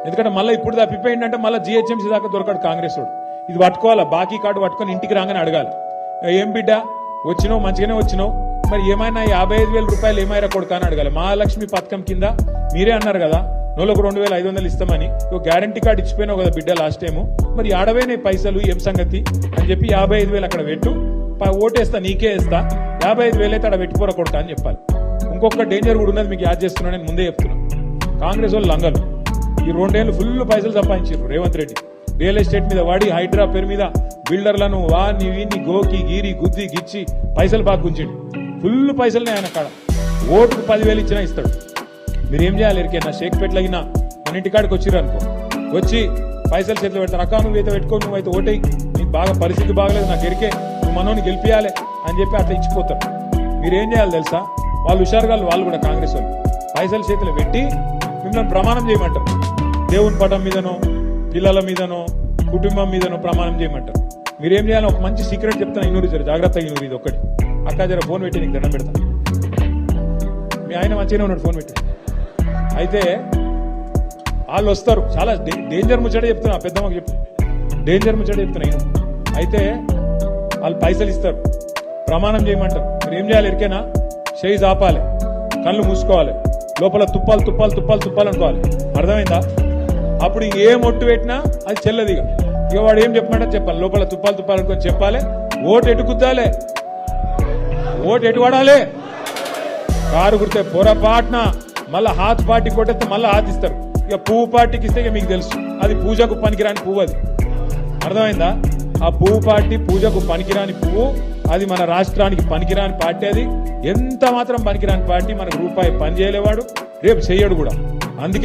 ఎందుకంటే మళ్ళీ ఇప్పుడు తప్పిపోయిందంటే మళ్ళీ జిహెచ్ఎంసీ దాకా దొరకడు కాంగ్రెస్ వాడు. ఇది పట్టుకోవాలా, బాకీ కార్డు పట్టుకొని ఇంటికి రాగానే అడగాలి, ఏం బిడ్డ వచ్చినావు, మంచిగానే వచ్చినావు, మరి ఏమైనా 55,000 రూపాయలు ఏమైనా కొడుకా అని అడగాలి. మహాలక్ష్మి పథకం కింద మీరే అన్నారు కదా నెలకు 2,500 ఇస్తామని, గ్యారంటీ కార్డు ఇచ్చిపోయినావు కదా బిడ్డ లాస్ట్ టైము, మరి ఆడవేనే పైసలు ఏం సంగతి అని చెప్పి 55,000 అక్కడ పెట్టు, ఓటేస్తా నీకే వేస్తా, 55,000 అయితే అక్కడ పెట్టిపోరా కొడుతా అని చెప్పాలి. ఇంకొక డేంజర్ కూడా ఉన్నది, మీకు యాడ్ చేస్తున్నా, నేను ముందే చెప్తున్నా. కాంగ్రెస్ వాళ్ళు లంగలు ఈ 2 ఏళ్ళు ఫుల్ పైసలు సంపాదించారు రేవంత్ రెడ్డి. రియల్ ఎస్టేట్ మీద వాడి, హైడ్రా పేరు మీద బిల్డర్లను వాని వీని గోకి గీరి గుద్ది గిచ్చి పైసలు బాగా గుంచిండు. ఫుల్ పైసలనే ఆయన కాడ. ఓటుకు 10,000 ఇచ్చినా ఇస్తాడు. మీరేం చేయాలి, ఎరికైనా షేక్పేట లగిన మన ఇంటికాడికి వచ్చిర్రు అనుకో, వచ్చి పైసలు చేతిలో పెడతారు, అక్క నువ్వైతే పెట్టుకో, నువ్వైతే ఓటేయి, నీకు బాగా పరిస్థితి బాగలేదు, నాకు ఎరికే, నువ్వు మనోని గెలిపియాలి అని చెప్పి అట్లా ఇచ్చిపోతారు. మీరేం చేయాలి తెలుసా, వాళ్ళు హుషారుగా వాళ్ళు కూడా కాంగ్రెస్ వాళ్ళు పైసలు చేతిలో పెట్టి మిమ్మల్ని ప్రమాణం చేయమంటారు. దేవుని పటం మీదనో, పిల్లల మీదనో, కుటుంబం మీదనో ప్రమాణం చేయమంటారు. మీరేం చేయాలి, ఒక మంచి సీక్రెట్ చెప్తాను, ఇన్నూరు జర జాగ్రత్తగా ఇన్నూరు. ఇది ఒక్కటి, అక్క జర ఫోన్ పెట్టి నీకు దండం పెడతాను. మీ ఆయన మంచిగానే ఉన్నాడు, ఫోన్ పెట్టి. అయితే వాళ్ళు వస్తారు, చాలా డేంజర్ ముచ్చట చెప్తున్నా, పెద్దమ్మకి చెప్పు, డేంజర్ ముచ్చట చెప్తున్నా నేను. అయితే వాళ్ళు పైసలు ఇస్తారు, ప్రమాణం చేయమంటారు. మీరు ఏం చేయాలి ఎరికేనా, చేయి చాపాలి, కళ్ళు మూసుకోవాలి, లోపల తుప్పాలు తుప్పాలు తుప్పాలు తుప్పాలు అనుకోవాలి. అర్థమైందా? అప్పుడు ఏం ఒట్టు పెట్టినా అది చెల్లదిగా. ఇక వాడు ఏం చెప్పమంటే చెప్పాలి, లోపల తుప్పాలు తుప్పాలు అనుకొని చెప్పాలి. ఓటు ఎటు కుద్దాలే, ఓటు ఎటు పడాలి, కారు కుడితే పొరపాటున మళ్ళా హాత్ పార్టీ కొట్టేస్తే మళ్ళీ హాత్ ఇస్తారు. ఇక పువ్వు పార్టీకి ఇస్తే ఇక మీకు తెలుసు, అది పూజకు పనికిరాని పువ్వు. అది అర్థమైందా? ఆ పువ్వు పార్టీ పూజకు పనికిరాని పువ్వు, అది మన రాష్ట్రానికి పనికిరాని పార్టీ. అది ఎంత మాత్రం పనికిరాని పార్టీ, మనకు రూపాయి పని చేయలేవాడు, రేపు చెయ్యడు కూడా. అందుకే